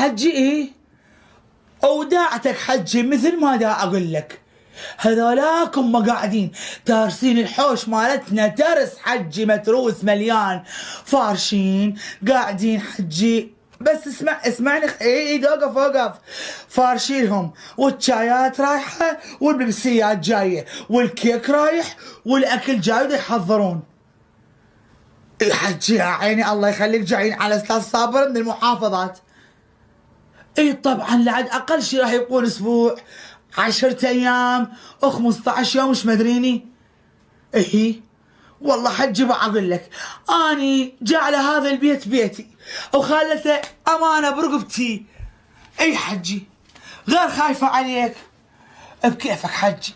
حجي ايه وداعتك حجي مثل ما دا اقول لك، هذولاكم ما قاعدين تارسين الحوش مالتنا ترس حجي متروس مليان فارشين قاعدين حجي. بس اسمعني اي اوقف فارشينهم والشايات رايحه والبيبسيات جايه والكيك رايح والاكل جاي يحضرون. حجي يا عيني الله يخليك جايين على استاذ صابر من المحافظات. اي طبعا لعد اقل شيء راح يكون اسبوع 10 ايام او 15 يوم مش مدريني. ايه والله حجي بقول لك اني جعل هذا البيت بيتي وخلته امانه برقبتي. اي حجي غير خايفه عليك بكيفك حجي.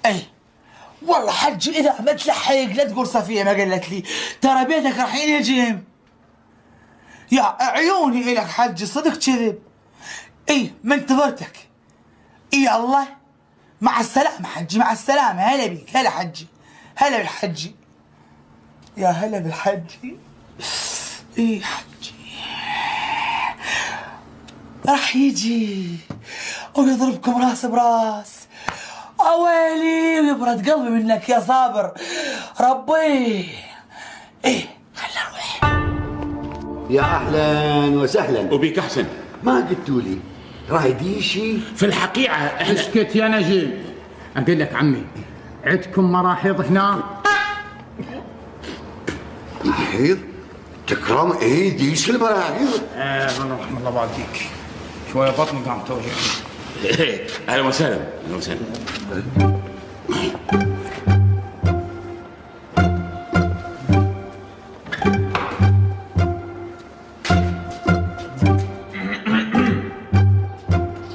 اي والله حجي اذا ما تلحق لا تقول صفيه ما قالت لي ترى بيتك راح ينهجم. يا عيوني الك حجي صدق كذب. اي منتظرتك. اي الله مع السلامه حجي مع السلامه. هلا بيك هلا حجي هلا بالحجي يا هلا بالحجي. اي حجي راح يجي ويضربكم راس براس. اويلي ويبرد قلبي منك يا صابر ربي. ايه خلنا نروح. يا اهلا وسهلا. وبيك احسن. ما قلتوا لي رايدين شيء؟ في الحقيقه احنا اسكت يا نجيب. اقول لك عمي عندكم مراحيض هنا؟ مراحيض؟ تكرم ايه ديش المراحيض؟ والله رحم الله والديك شويه بطني قام توجعني. اهلا وسهلا اهلا وسهلا.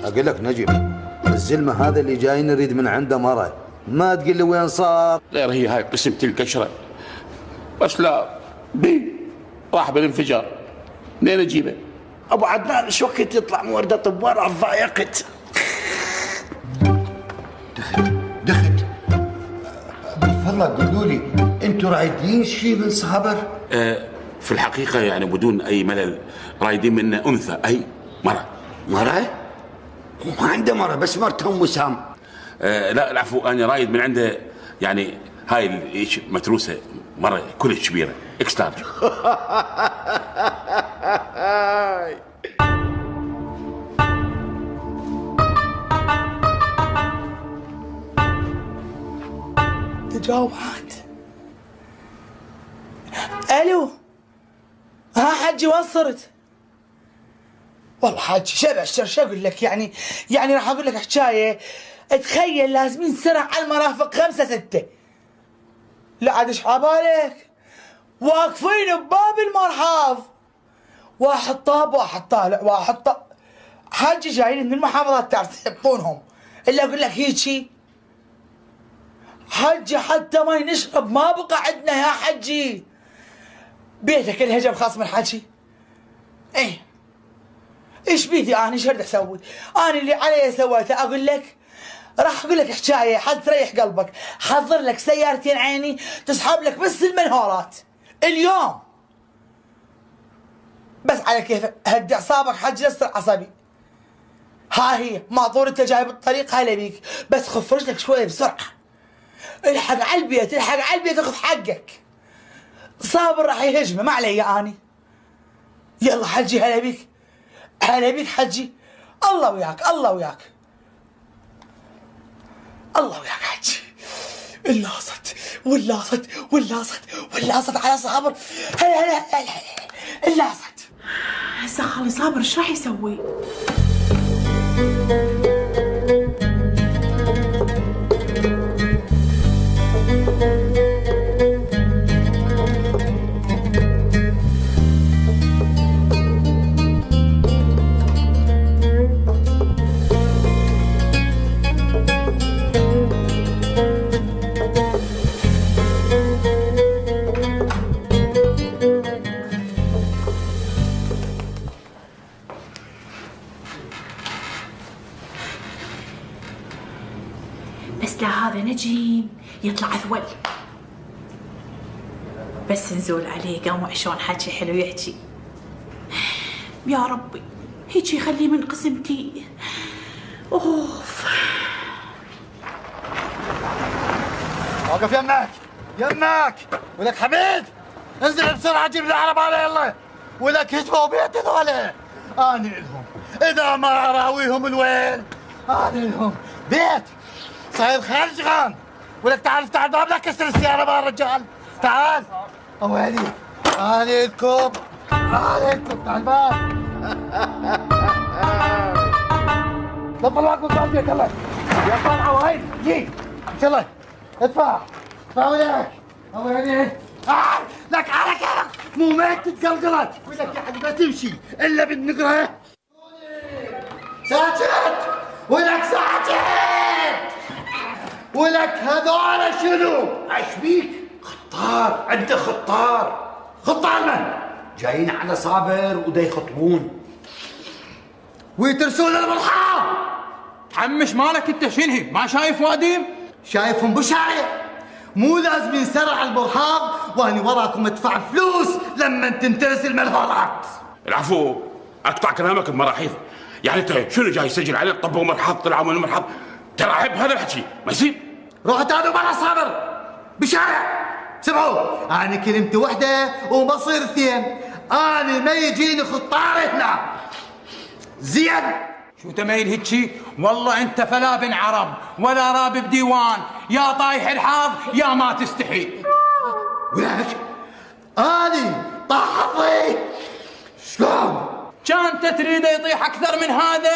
اقول لك نجم الزلمه هذا اللي جاي نريد من عنده مره ما تقول لي وين صار. غير هي هاي قسمة القشره بس لا بي راح بالانفجار. منين اجيبه؟ ابو عدنان ايش وقت يطلع مورده طبار ضايقت. دخت بالفضل قولوا لي انتوا رايدين شيء من صابر؟ في الحقيقه يعني بدون اي ملل رايدين منه انثى اي مره. مره؟ ما عنده مره بس مرته ام وسام. لا العفو انا رايد من عنده يعني هاي متروسه مره كلش كبيره اكس لارج. تجاوب عاد. الو ها حجي وين صرت؟ والله حاجي شبشر شو اقول لك يعني راح اقول لك حكايه. تخيل لازمين سرعه على المرافق 5 6. لا عاد ايش عبالك؟ واقفين بباب المرحاض واحد طاب واحد طالع واحد طاب. حاجي جايين من المحافظات تعرف يحبونهم الا اقول لك هيجي حجي حتى ما نشرب ما بقى عندنا يا حجي. بيتك الهجم خاص من حجي. ايه ايش بيدي انا ايش اريد اسوي؟ انا اللي علي سويته. اقول لك راح اقول لك حكايه حد تريح قلبك. حضر لك سيارتين عيني تسحب لك بس المنهورات اليوم بس على كيفك. هدي اعصابك حج يسر عصبي. ها هي ما طول انت جاي بالطريق هلا بيك بس خف رجلك شويه بسرعه. الحق على البيت الحق على البيت اخذ حقك. صابر راح يهجمه ما علي اني. يلا حجي هلا بيك هلا بيك حجي. الله وياك الله وياك الله وياك حجي. واللاصت على صابر. هلا اللاصت. هسه خالي صابر ايش راح يسوي؟ بس لا هذا نجيم يطلع ذول. بس نزول عليه قام عشان حكي حلو يحكي. يا ربي هيجي خليه من قسمتي. اوف. وقف يمك يمك، ولك حميد انزل بسرعه جيب لي العربه يلا، ولك هجموا بيت هذول اني لهم، اذا ما اراويهم الويل اني لهم بيت صاير خرجان. ولك تعال افتح الباب لا كسر السياره بقى الرجال، تعال ويلي اني لكم تعال الباب لا طلعك من بابك يلا يا طلعوا هاي جي يلا ادفع ولك ويلي لك على كيفك مو ميت تتقلقلت، ولك يا حبيبي ما تمشي الا بالنقره. ساكت ولك ساكت، ولك هذول شنو؟ ايش بيك؟ خطار، انت خطار. خطار من؟ جايين على صابر ودا يخطبون ويترسون المرحاض. عمش مالك انت شنهي؟ ما شايف واديم؟ شايفهم بشايف، مو لازم ينسرع البرحاض واني وراكم ادفع فلوس لما تنترس المرحاضات. العفو، اقطع كلامك بمراحيض. يعني انت شنو جاي يسجل عليه طبوا مرحاض طلعوا من المرحاض؟ ترى عيب هذا الحكي، ما يصير. روحوا تعالوا برا صابر بشارع. سمعوا، انا كلمتي وحده وبصير اثنين، انا ما يجيني خطار هنا زين. شو تميل هيجي؟ والله انت فلا بن عرب ولا راب بديوان، يا طايح الحاض يا ما تستحي. ولك اني طاحطي شلون؟ كان تريده يطيح اكثر من هذا،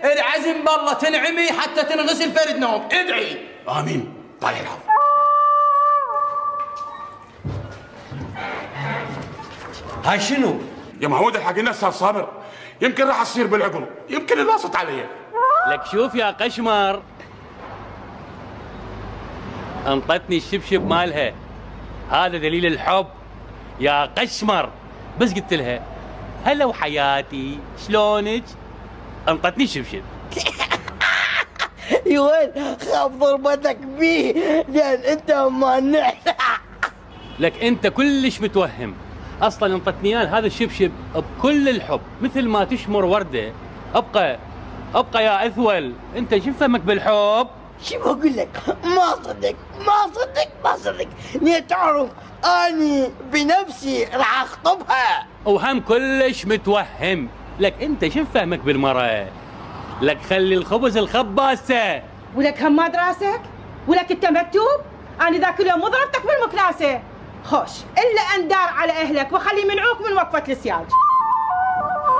العزم بالله تنعمي حتى تنغسل فرد نوم، ادعي. امين. طايح الحظ. هاي شنو؟ يا محمود الحق الناس صار صابر، يمكن راح تصير بالعقل، يمكن الواسط علي. لك شوف يا قشمر، انطتني الشبشب مالها، هذا دليل الحب يا قشمر. بس قلت لها هلا وحياتي شلونك، انطتني الشبشب. يا وين خاف ضربتك بيه لان انت مانع. لك انت كلش متوهم، اصلا انطتني هذا الشبشب بكل الحب، مثل ما تشمر ورده. ابقى يا اثول، انت شو فهمك بالحب؟ شو بقول لك؟ ما صدق ليه تعرف اني بنفسي راح اخطبها. وهم كلش متوهم. لك انت شو فهمك بالمرأة؟ لك خلي الخبز الخباسة. ولك هماد راسك؟ ولك انت مكتوب؟ انا ذاك اليوم مو ضربتك بالمكناسة. خوش الا ان دار على اهلك وخلي منعوك من وقفة السياج.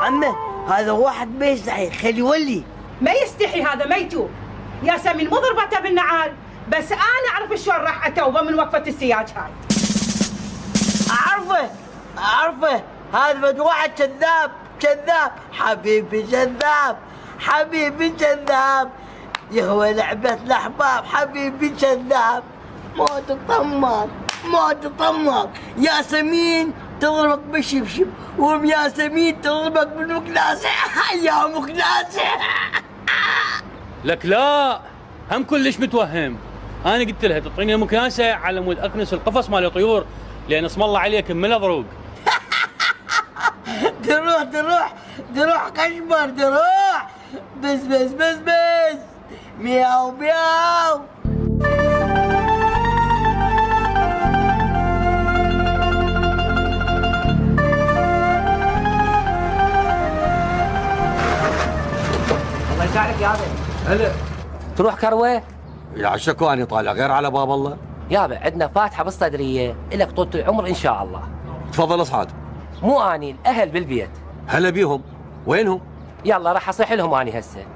عمه هذا واحد ما يستحي، خلي يولي. ما يستحي، هذا ما يتوب. ياسمين مو ضربته بالنعال، بس انا اعرف شلون راح اتوبه من وقفة السياج هاي. اعرفه هذا بد واحد كذاب حبيبي كذاب يهوى لعبة الأحباب. حبيبي كذاب، ما تطمر. ياسمين تضربك بالشبشب وياسمين تضربك بالمكناسة. يا مكناسة. لك لا، هم كلش متوهم. انا قلت لها تعطيني مكناسة على مود اكنس القفص مال الطيور، لان اسم الله عليك من اضروق. تروح قشمر تروح. بس مياو. الله يساعدك يا ابي. هلا تروح كروه؟ يا عشكو اني طالع غير على باب الله. يابا عندنا فاتحه بالصدريه، الك طول العمر ان شاء الله. تفضل اصعد. مو اني، الاهل بالبيت. هلا بيهم، وينهم؟ يلا راح اصيح لهم اني هسه.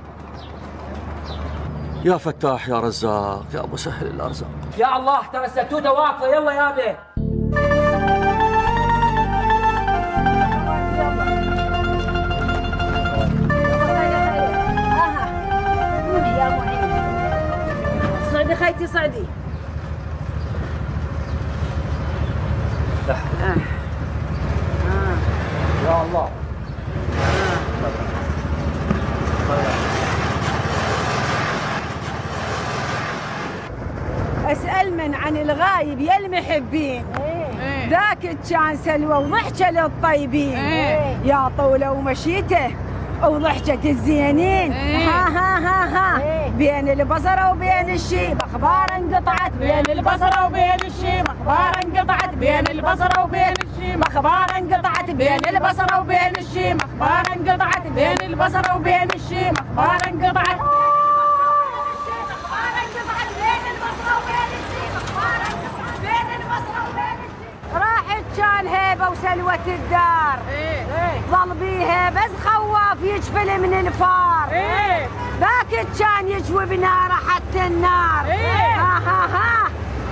يا فتاح يا رزاق يا ابو سهل الارزاق. يا الله ترى الستوته واقفه، يلا يابا. صعدي خيتي صعدي. يا الله. اسأل من عن الغايب يا المحبين. ذاك كان سلوى وضحكة للطيبين. يا طولة ومشيته وضحكة الزينين. ها ها ها ها بين البصرة وبين الشيم اخبار انقطعت، بين البصرة وبين الشيم اخبار انقطعت، بين البصرة وبين الشيم اخبار انقطعت، بين البصرة وبين الشيم اخبار انقطعت، بين البصرة وبين الشيم اخبار انقطعت. راحت كان هيبة وسلوة الدار، ظل بيها بس خواف يجفل من الفار، باكت كان يجوي بناره حتى النار. ها ها ها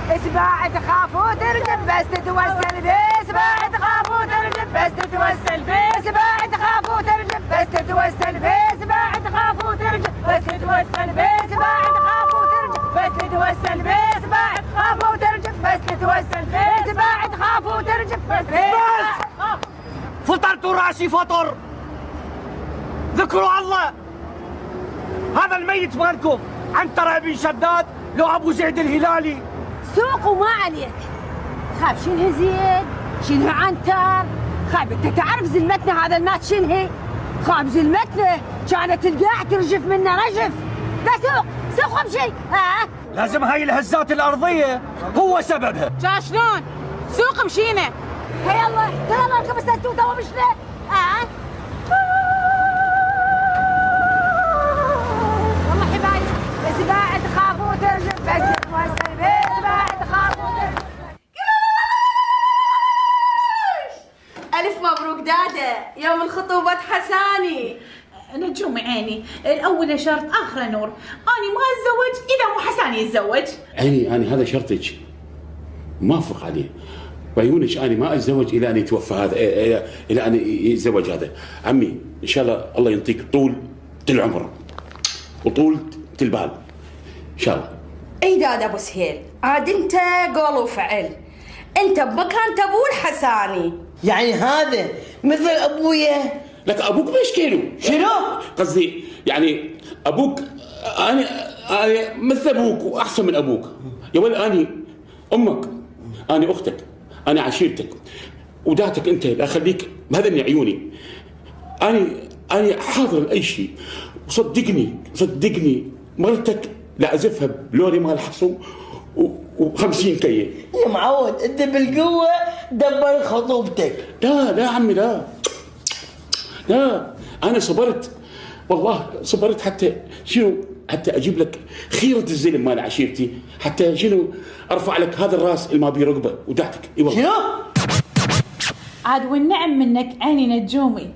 اتباع تخاف وترجف بس تتوسل بيه، اتباع تخاف وترجف بس تتوسل بيه، اتباع تخاف وترجف بس تتوسل بيه، اتباع تخاف وترجف بس تتوسل بيه، اتباع تخاف وترجف بس تتوسل بيه، اتباع تخاف وترجف بس تتوسل بيه، اتباع تخاف وترجف بس. فطرت راسي فطر، ذكروا الله. هذا الميت مالكم عنترة بن شداد لو ابو زيد الهلالي. سوق وما عليك، خاف شنه زيد شنه عنتر، خاف انت تعرف زلمتنا هذا المات شنه، خاف زلمتنا كانت القاع ترجف منا رجف. لا سوق بشي. لازم هاي الهزات الارضيه هو سببها. جا شلون؟ سوق مشينا. هيا الله يلا اركب السستوته ومشنا. والله حبايب بس بعد خافوا ترجف بس تتوسل بس بعد خافوا ترجف. ألف مبروك دادا، يوم الخطوبة حساني. نجوم عيني، الأول شرط آخر نور، أنا ما أتزوج إذا مو حساني يتزوج. عيني أنا هذا شرطك موافق عليه، وعيونك أنا ما أتزوج إلى أن يتوفى هذا، إلى أن يتزوج هذا. عمي إن شاء الله الله ينطيك طول العمر وطول البال إن شاء الله. اي دادا ابو سهيل، عاد انت قول وفعل، انت بمكان تبول حساني. يعني هذا مثل ابويا؟ لك ابوك بيشكيله. شنو؟ قصدي يعني ابوك انا مثل ابوك واحسن من ابوك. يا ولد انا امك، انا اختك، انا عشيرتك وداتك انت، لا اخليك مهذني عيوني. انا حاضر لاي شيء، صدقني مرتك لا ازفها بلوري مال حصو و50 كيه. يا معود انت بالقوه دبر خطوبتك. لا عمي لا انا صبرت، والله صبرت حتى اجيب لك خيره الزلم مال عشيرتي، حتى ارفع لك هذا الراس اللي ما بيه رقبه ودعتك. اي والله. شنو؟ عاد والنعم منك عيني نجومي.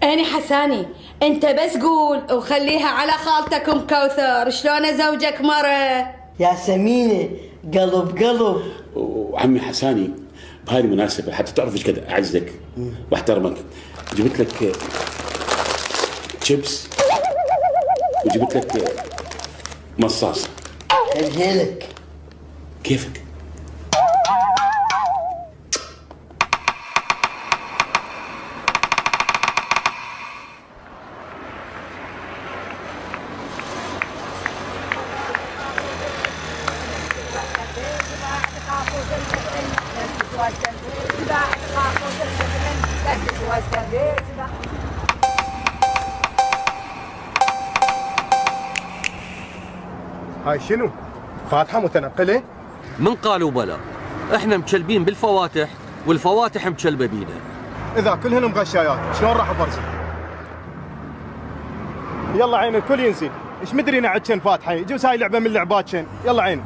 أنا حساني، أنت بس قول وخليها على خالتك أم كوثر شلون أزوجك مرة. يا سمينة قلب. وعمي حساني بهاي المناسبة حتى تعرف ايش قد أعزك واحترمك، جبت لك شيبس وجبت لك مصاص. خليلك. كيفك؟ هاي شنو؟ فاتحة متنقلة؟ من قالوا بلا، احنا مشلبين بالفواتح والفواتح مشلبة بينا. إذا كلهن مغشايات شلون راح أفرزن؟ يلا عين الكل ينزل، ايش مدري نعد شن فاتحة، يجوز هاي لعبة من لعبات شن، يلا عين.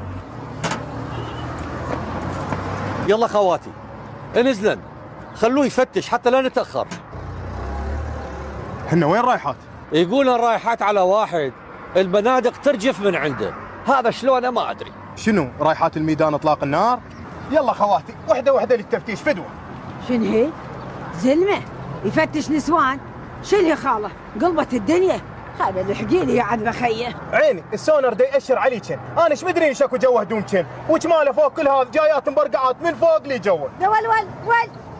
يلا خواتي انزلن، خلوه يفتش حتى لا نتأخر. هن وين رايحات؟ يقولن رايحات على واحد البنادق ترجف من عنده، هذا شلونه ما ادري. شنو رايحات الميدان اطلاق النار؟ يلا خواتي وحده للتفتيش فدوه. شنو هي؟ زلمه يفتش نسوان؟ شنو هي خاله؟ قلبت الدنيا، خايبه الحقي لي عاد بخيه. عيني السونر دا يأشر عليكن، انا ايش مدري ايش اكو جوه هدومكن، وش ماله فوق كل هذا جايات مبرقعات من فوق لي جوه. ول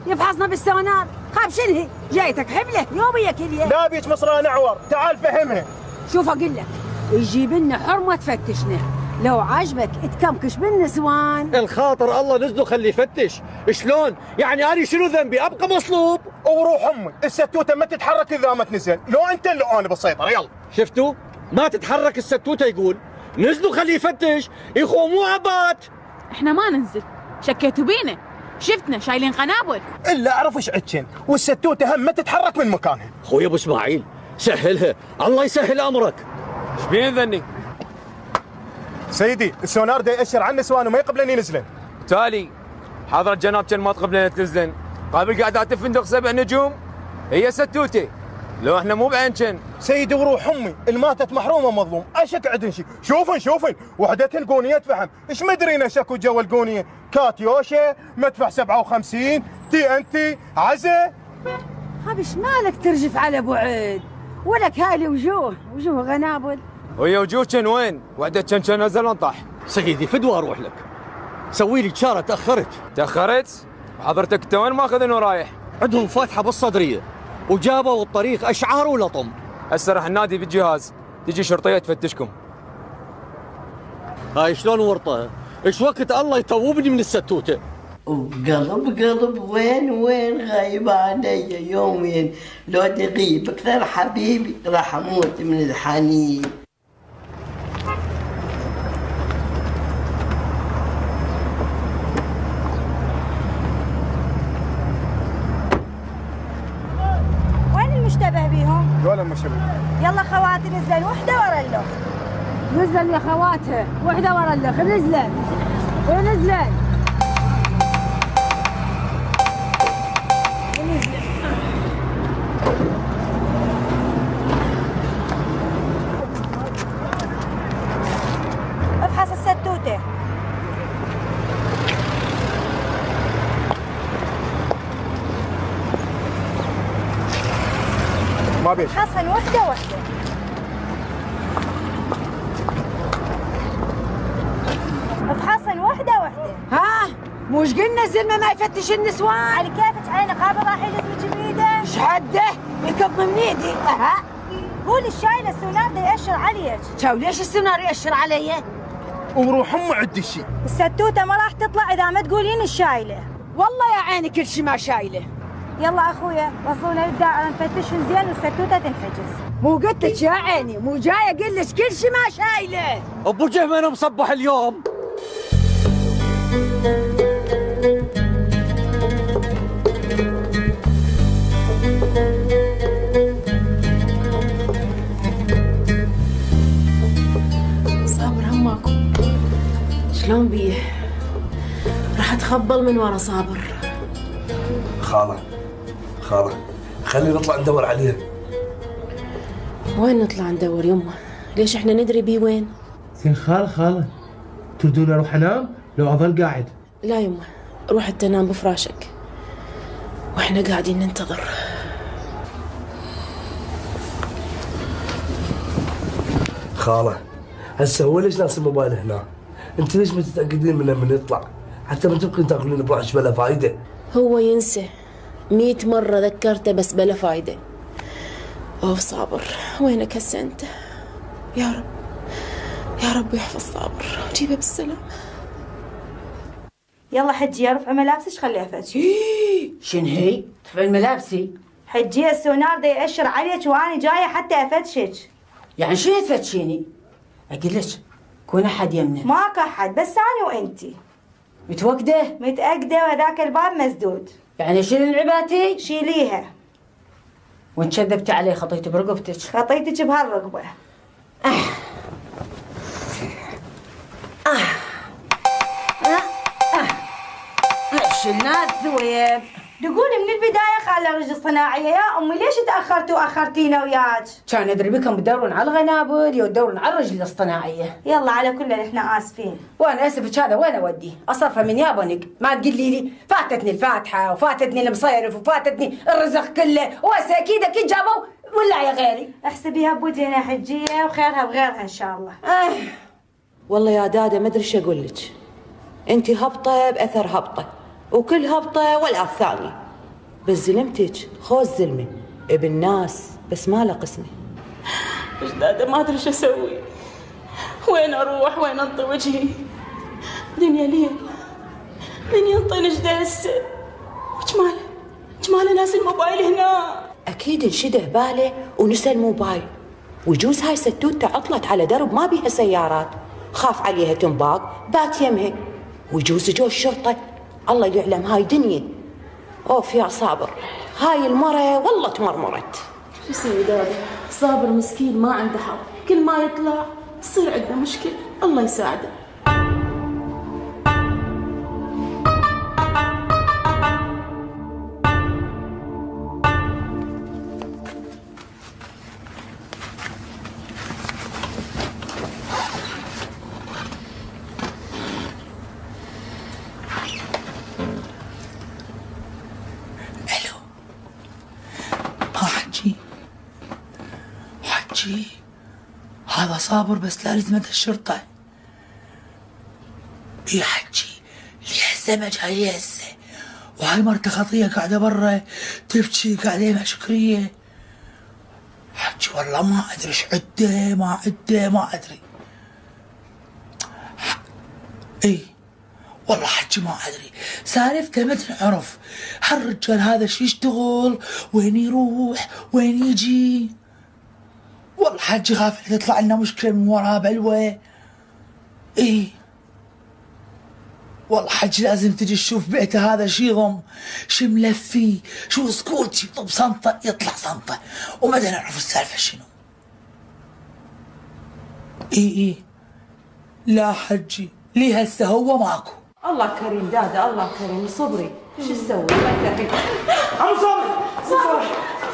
يفحصنا بالسونار، خاف شنو هي؟ جايتك حمله يوميه كليه. لا بيك مصران اعور، تعال فهمها. شوف اقول لك، يجيب لنا حرمه تفتشنا، لو عجبك تكمكش بالنسوان. الخاطر الله نزله خليه يفتش، شلون؟ يعني انا شنو ذنبي؟ ابقى مصلوب؟ وروح امي الستوته ما تتحرك اذا ما تنزل، لو انت لو انا بالسيطره. يلا شفتوا؟ ما تتحرك الستوته يقول. نزلوا خليه يفتش، يخو مو عبات. احنا ما ننزل، شكيتوا بينا، شفتنا شايلين قنابل. الا اعرف ايش عدشن، والستوته هم ما تتحرك من مكانها. خويا ابو اسماعيل سهلها، الله يسهل امرك. ايش بين ذني؟ سيدي السونار دا يأشر على النسوان وما يقبلن ينزلن. بالتالي حضرة جناب كان ما تقبلن تنزلن، قابل قعدات الفندق 7 نجوم هي ستوتي، لو احنا مو بعينشن. سيدي وروح امي الماتت محرومه مظلوم، اشك عدن شي. شوفن وحدتهن قونيه فحم، ايش مدرينا شكو جوا القونيه؟ كاتيوشا، مدفع 57، TNT، عزه. خبش مالك ترجف على بعد؟ ولك هاي وجوه غنابل. ويا وجوه كان وين؟ وحده كان نزل انطح. سيدي فدوى اروح لك. سوي لي اشاره تاخرت؟ حضرتك انت وين ماخذ ورايح؟ عندهم فاتحه بالصدريه وجابوا الطريق اشعار ولطم. هسه راح النادي بالجهاز، تجي شرطيه تفتشكم. هاي شلون ورطه؟ ايش وقت الله يتوبني من الستوته؟ وقلب وين غايب علي يومين، لو تغيب اكثر حبيبي راح اموت من الحنين. وين المشتبه بيهم؟ ولا المشتبه. يلا خواتي نزلن وحده ورا الاخ. نزلن يا خواتها وحده ورا الاخ. نزلن. افحص الستوته. ما بيش. افحصن وحده. افحصن وحده. ها موش قلنا الزلمه ما يفتش النسوان؟ على كيفك عيني قابل راح يلزمك بيده. ايش حده؟ يكب من ايدي. اها قول الشايله السونار دا يأشر عليك. شاو ليش السونار يأشر علي؟ وروح امي عد الشيء. الستوته ما راح تطلع اذا ما تقولين الشايله. والله يا عيني كل شيء ما شايله. يلا اخويا وصلونا للدائره نفتشهم زين والستوته تنحجز. مو قلت لك يا عيني، مو جاي اقول لك كل شيء ما شايله. ابو جهم انا مصبح اليوم. صابر هماكو شلون بيه؟ راح اتخبل من ورا صابر. خالة خلينا نطلع ندور عليه. وين نطلع ندور يمه؟ ليش احنا ندري بيه وين؟ زين خالة تردون اروح انام لو اظل قاعد؟ لا يمه روح انت نام بفراشك واحنا قاعدين ننتظر. خالة هسه هو ليش ناس الموبايل هنا؟ انت ليش ما تتاكدين منه من يطلع؟ حتى ما تبقين تاكلين بوحش بلا فايده. هو ينسى 100 مرة ذكرته بس بلا فايدة. اوف صابر وينك هسه انت؟ يا رب يحفظ صابر وجيبه بالسلام. يلا حجي ارفع ملابسك خليها فتش. شن هي؟ ترفعين ملابسي؟ حجي السونار دا يأشر عليك وانا جايه حتى افتشك. يعني شو تفتشيني؟ اقول لك كون احد يمنا. ماكو احد بس انا وانتي. متوكده وهذاك الباب مسدود. يعني شيل العباتي؟ شيليها. وان كذبتي علي خطيتي برقبتك. خطيتك بهالرقبه. شلنا الثويب. تقولي من البدايه خلى رجل صناعيه. يا امي ليش تاخرتوا واخرتينا وياك؟ كان ادري بكم تدورون على الغنابل يدورون على الرجل الصناعيه. يلا على كل احنا اسفين. وانا اسفك هذا وين اوديه؟ اصرفه من يابنك. ما تقولي لي فاتتني الفاتحه وفاتتني المصيرف وفاتتني الرزق كله وهسه اكيد جابوا ولا يا غيري. احسبيها بوجهنا حجيه وخيرها بغيرها ان شاء الله. والله يا داده ما ادري ايش اقول لك. انت هبطه باثر هبطه وكل هبطه ولا الثاني. بس زلمتك خوز زلمه ابن ناس بس ما له قسمه. داده ما ادري ايش اسوي. وين اروح وين انطي وجهي؟ دنيا ليل دنيا انطيني جديسه. وش ما له ناس الموبايل هنا؟ اكيد انشده باله ونسى الموبايل، ويجوز هاي ستوته عطلت على درب ما بيها سيارات، خاف عليها تنباق بات يمها، ويجوز جو الشرطه، الله يعلم هاي دنيا. اوف يا صابر، هاي المرة والله تمرمرت. شو اسوي دادي؟ صابر مسكين ما عنده حظ، كل ما يطلع تصير عندنا مشكلة، الله يساعده. هذا صابر بس لا لزمة الشرطة. يا حجي اللي هسه ما جاي هسه، وهاي مرته خطية قاعدة برا تبكي قاعدة مع شكرية. حجي والله ما ادري ايش عده ما ادري. اي والله حجي ما ادري، سالفته ما تنعرف. هالرجال هذا شو يشتغل، وين يروح وين يجي. والله حجي خاف تطلع لنا مشكلة من وراها بلوى. ايه والله حجي لازم تجي تشوف بيته هذا شي ضم، شي ملفي، شو سكوت يطب صنطة يطلع صنطة، وما نعرف السالفة شنو. ايه لا حجي ليه هسه هو ماكو. الله كريم دادا، الله كريم، صبري شو تسوي؟ عم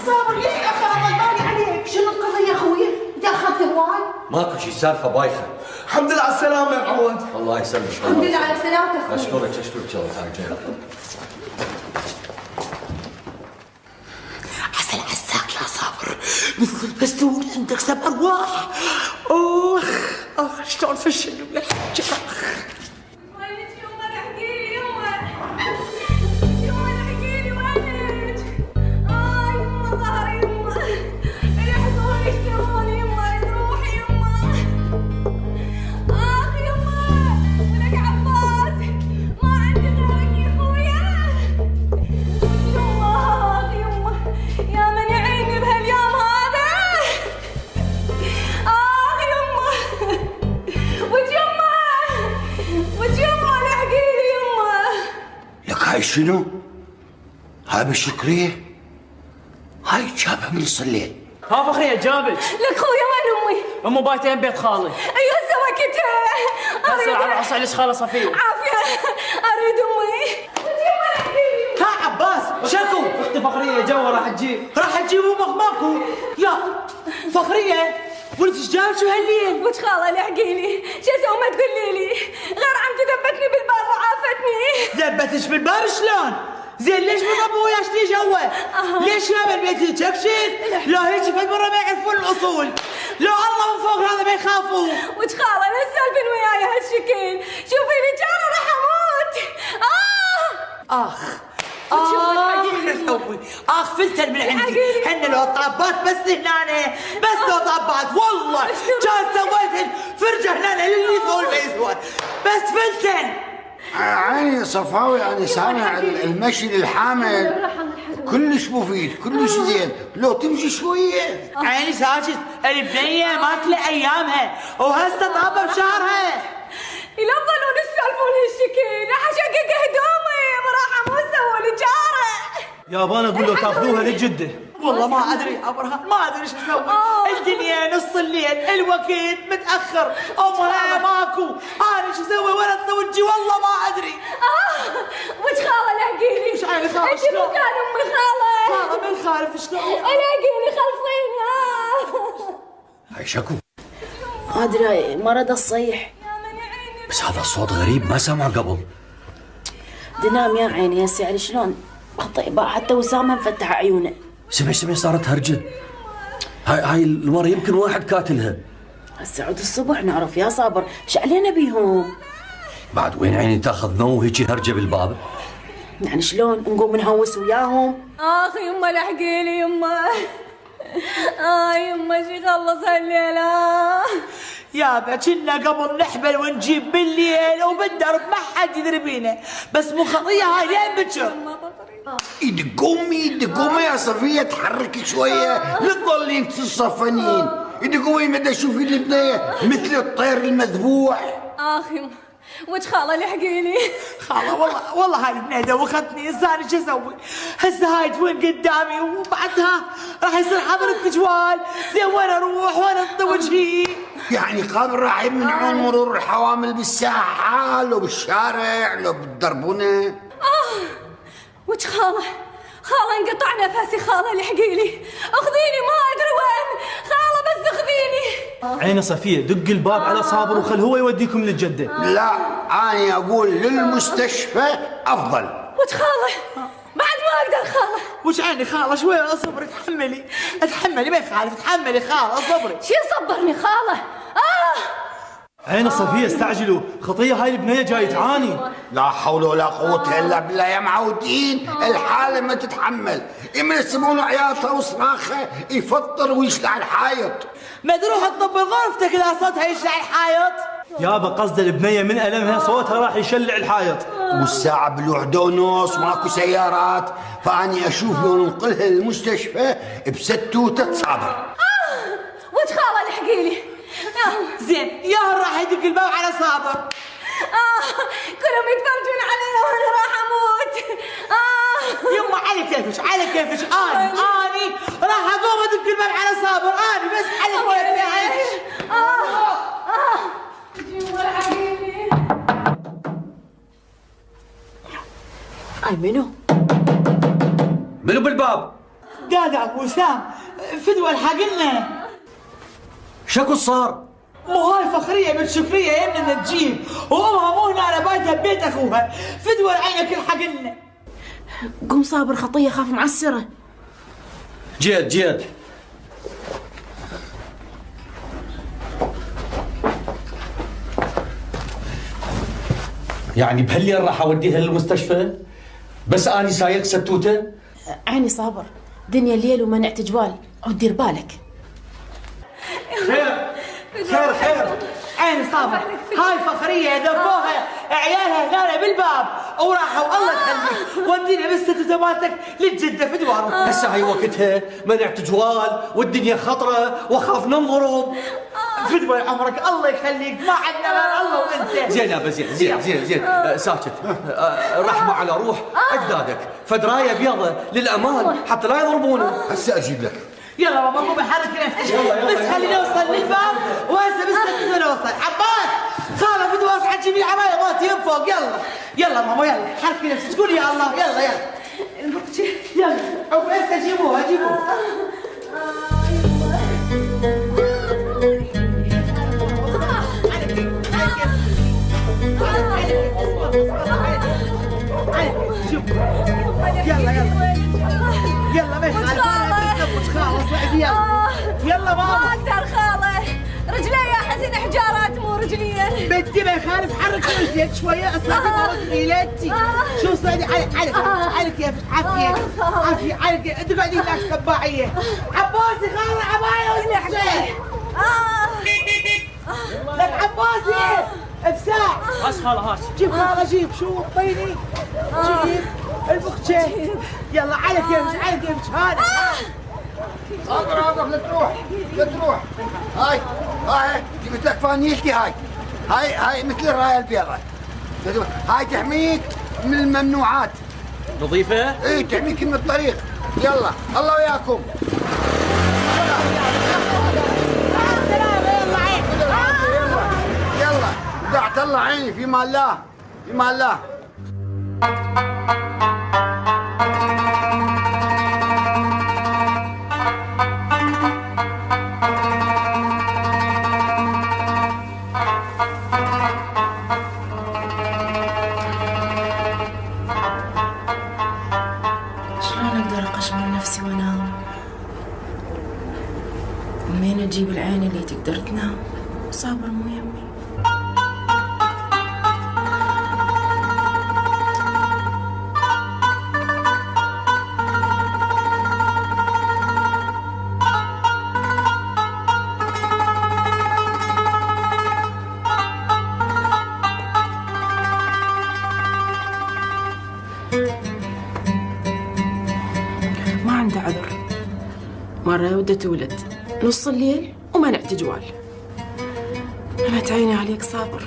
صابر ليش تأخر؟ الله يبارك عليك، شنو القضية اخوي؟ تأخرت هواي؟ ماكو شي، سالفه بايخه. الحمد لله على السلامة يا معود. الله يسلمك. الحمد لله على سلامتك اخوي. اشكرك شغلك هاي جاي. عسل عساك يا صابر، مثل البستون عندك 7 أرواح. شلون فشل ولا حجة. هاي شنو؟ هاي بالشكرية؟ هاي جابها من الصليل. ها فخرية جابك. لك خويا وين امي؟ امه بايتين بيت خالي. ايوه هسه وقتها. هسه على عصا خاله صفية. عافية اريد امي. ها عباس شكو اختي فخرية جوا راح تجيب. راح تجيب امك ماكو. يا فخرية ولد ايش جاب شو هالليل؟ وش خاله لحقيني، شو اسوي ما تقولي لي؟ غير عمتي دبتني بالباب وعافتني. دبتش بالباب شلون؟ زين ليش من ابويا لي جوا؟ ليش يا البيت يتشكشك؟ لو هيك فد مره ما يعرفون الاصول، لو الله من فوق هذا ما يخافوا. وش خاله لا تسولفين وياي هالشكل، شوفي لي جاره راح اموت. اخ فلتر من عندي، هن لو طابات بس هنا، بس لو طابات والله كان سويت فرجه هنا للي يسوى ما يسوى، بس فلتر. عيني صفاوي انا سامع المشي للحامل كلش مفيد كلش زين، لو تمشي شويه. عيني ساكت، البنيه ماكله ايامها وهسه طابه بشهرها. لا تظلون تسولفون هالشكل، راح اشقق هدومي وراح اموت اسوي لي جاره. يابا انا اقول له تاخذوها لجده. والله ما ادري يا ابراهيم، ما ادري ايش اسوي. الدنيا نص الليل، الوقت متاخر، امها ماكو، انا ايش اسوي ولا تزوجي والله ما ادري. وش خاله لحقيني؟ وش عيني خاله انت مو كان امي خاله. خاله من خالف شلون؟ لحقيني خلصيني. هاي شكو ما ادري مرض الصيح، بس هذا الصوت غريب ما سمعه قبل. دنام يا عيني هسه يعني شلون؟ طيب حتى وسام مفتح عيونه. سمع صارت هرجه. هاي المرة يمكن واحد كاتلها. هسه عود الصبح نعرف يا صابر، ايش علينا بيهم؟ بعد وين عيني تاخذ نوم وهيجي هرجه بالباب؟ يعني شلون نقوم نهوس وياهم؟ يما لحقيلي يما. يما شي خلص هالليلة. يابا كنا قبل نحبل ونجيب بالليل وبالدرب ما حد يدري بينا، بس مو خطيه هاي لين بكر. ايدك قومي يا صفية، تحركي شوية، لا تضلين تصفنين. ايدك قومي، بدي اشوف البنية مثل الطير المذبوح. اخي وش خاله لحقيني؟ خاله والله هاي البنية دوختني، إنسان شو اسوي؟ هسه هاي تكون قدامي وبعدها راح يصير حضرة تجوال، زين وين اروح؟ وين اطي وجهي؟ يعني قبل راح يمنعون مرور الحوامل بالساحة، لو بالشارع لو بالدربونة. وش خاله؟ خاله انقطع نفسي، خاله لحقيني، اخذيني ما ادري وين، خاله بس اخذيني. عيني صفية، دق الباب على صابر وخل هو يوديكم للجدة. لا، أنا أقول للمستشفى أفضل. وش خاله؟ بعد ما اقدر خاله. وش عيني خاله، شوي اصبري، اتحملي ما يخالف، اتحملي خاله اصبري. شو صبرني خاله؟ عيني صفية استعجلوا، خطية هاي البنية جاي تعاني. لا حول ولا قوة إلا بالله يا معودين، الحالة ما تتحمل، إما يسمعون عياطها وصراخها يفطر ويشلع الحايط. ما تروح تطبل غرفتك إذا صوتها يشلع الحايط. يابا قصد البنية من ألمها صوتها راح يشلع الحايط. والساعة ب1:30 ماكو سيارات، فأني أشوف لو ننقلها للمستشفى بستوتة صابر. وش خاله لحقيلي؟ زين ياهو راح يدق الباب على صابر. كلهم يتفرجون علي وانا راح اموت. يما على كيفش اني راح اقوم ادق الباب على صابر، اني بس على كيفش. اي منو بالباب؟ دادا وسام، فدوى الحقلنا. شكو صار؟ مو هاي فخرية بنت شكرية يمنا تجيب، وامها مو هنا على بايتها ببيت اخوها، فدوى عينك الحقلنا. قوم صابر، خطية خاف معسرة. جيت يعني بهالليل راح اوديها للمستشفى؟ بس اني سايق ستوته؟ عيني صابر، دنيا الليل ومنع تجوال، ودير بالك. خير عيني صابر، هاي فخرية ذبوها عيالها هنا بالباب وراحوا، الله يخليك ودينا بالستة مالتك للجدة في دوارهم. هسه هاي وقتها، منعت جوال والدنيا خطرة واخاف ننضرب. فدوى عمرك الله يخليك، ما عندنا غير الله وانت. زين يابا زين ساكت. رحمة على روح اجدادك، فدراية بيضة للامان حتى لا يضربونا. هسه اجيب لك. يلا بابا مو بحرك نفسك، بس خلينا نوصل للباب وهسه بس نوصل. عباس خاله فدوى اصحى تجيب لي العباية مالتي من فوق. يلا ماما يلا حركي نفسك، قولي يا الله. يلا البقجة يلا عوف هسه جيبوها. يلا ما يخالف، يلا ماما. ما اقدر خاله، رجلي يا حزين حجارات مو رجلين. بنتي ما يخالف، حرك رجليك شويه، اصلا مرة ثقيلتي. شو صعدي على كيفك، عافية على كيفك، انت قاعدين هناك سباعية. عباسي خاله عباية وزحشة. لك عباسي بساع. بس خاله هات. جيب خاله جيب، شو طيني جيب البخشة. يلا على كيفك هذا. اقرب لا تروح. هاي جبت لك فانيلتي، هاي مثل الرايه البيضاء، هاي تحميك من الممنوعات. نظيفة؟ ايه تحميك من الطريق. يلا الله وياكم. يلا ودعت الله عيني، في مال الله. شلون اقدر اقشمر نفسي وانام؟ منين اجيب العين اللي تقدر تنام؟ صابر مو يمي. عنده عذر. مرة ودها تولد نص الليل ومنعت جوال. أنا عيني عليك صابر.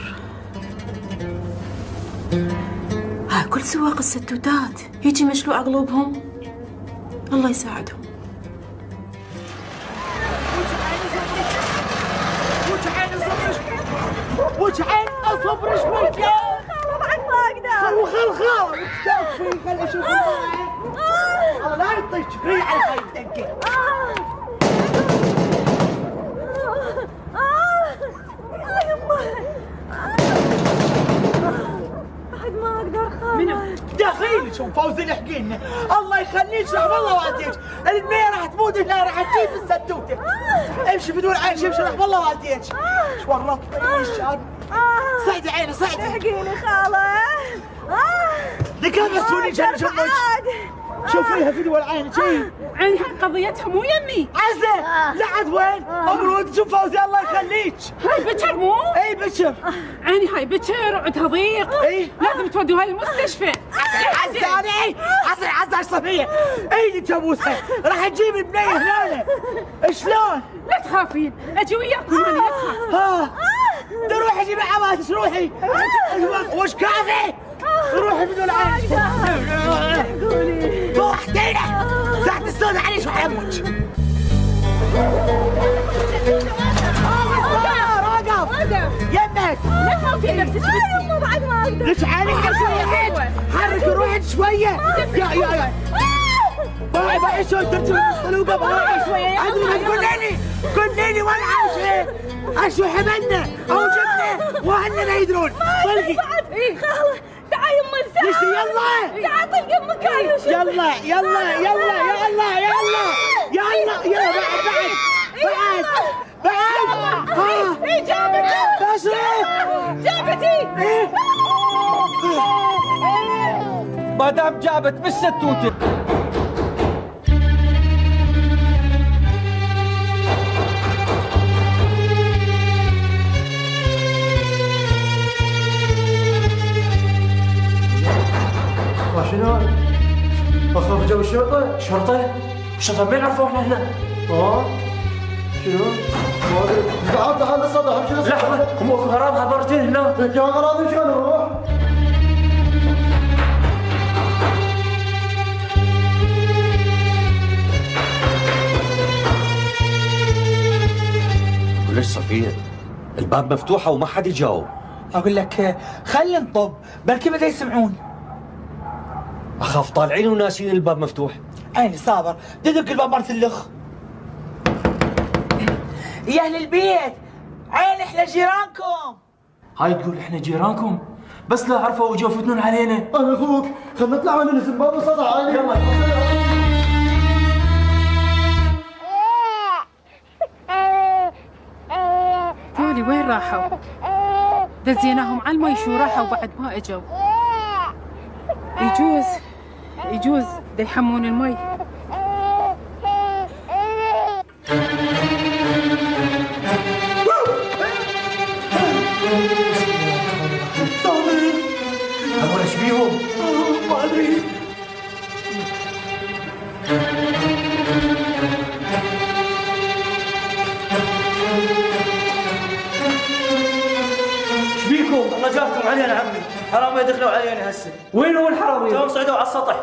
كل سواق الستوتات هيجي مشلوع قلوبهم، الله يساعدهم. وجعين اصبر شوي يا خاله بعد ما اقدر. خل تكفي خل اشوف الله لا يطيش فيه على خيتك. بعد ما اقدر خاله. منو؟ دخيل شوف فوزي لحقينا الله يخليك رحم الله والديك. المية راح تموت هنا راح تجيب الستوته. امشي بدون عين امشي رحم الله والديك. ايش ورطت الشاب؟ صعدي عيني صعدي. احكيلي خاله. لك مسؤولي جنب جنبك. شوفيها في دول عين شي. عيني قضيتها مو يمي. عزة لا عاد وين؟ ابو شوف فوزي الله يخليك. هاي بكر مو؟ اي بكر. عيني هاي بكر عندها ضيق. اي لازم تودوها المستشفى. عزة انا عزة اشرفية ايدي تبوسها راح تجيب البنية هنا. شلون؟ لا تخافين اجي وياكم انا لا تخاف. ها روحي جيبي عباتك روحي. وش كافي؟ روحي بدون عين. فوحتينا ساعة السودة علي شو حمك. وقف يمك. لا تخافين نفسك. يما بعد ما اقدر. ليش عيني حرك روحك شوية. يا باي شو ترجع الطلوقة باي شوية. قوليني وين عايشة؟ اشو حملنا او جبنا وهن يدرون. طلقي. اي خاله تعال يما نساعد. ليش يلا؟ تعال طلق امك هاي. يلا بعد. ها اي جابتي. جابتي. ما دام جابت بالستوته. شنو؟ اخاف جو الشرطة؟ شرطة؟ الشرطة ما يعرفوا احنا هنا. شنو؟ ما ادري. تعال الصدى امشي لحظة. لحظة هم اغراض هبرتين هنا. يا اغراض مشان نروح. ليش صفية؟ الباب مفتوحة وما حد يجاوب. اقول لك خلي نطب بلكي بدا يسمعون. اخاف طالعين وناسين الباب مفتوح. عيني صابر دق الباب مرت اللخ. يا اهل البيت عيني احنا جيرانكم. هاي تقول احنا جيرانكم بس لا عرفوا وجوا يفتنون علينا. انا اخوك خلنا نطلع من الباب الصدى عادي. يلا تالي وين راحوا؟ دزيناهم على المي شو راحوا بعد ما اجوا. يجوز دا يحمون المي. صابر هذول ايش بيهم؟ ما ادري. ايش بيكم؟ الله جابكم علينا عمي. حرام يدخلوا علينا هسه. وين هو الحرامي؟ توهم صعدوا على السطح.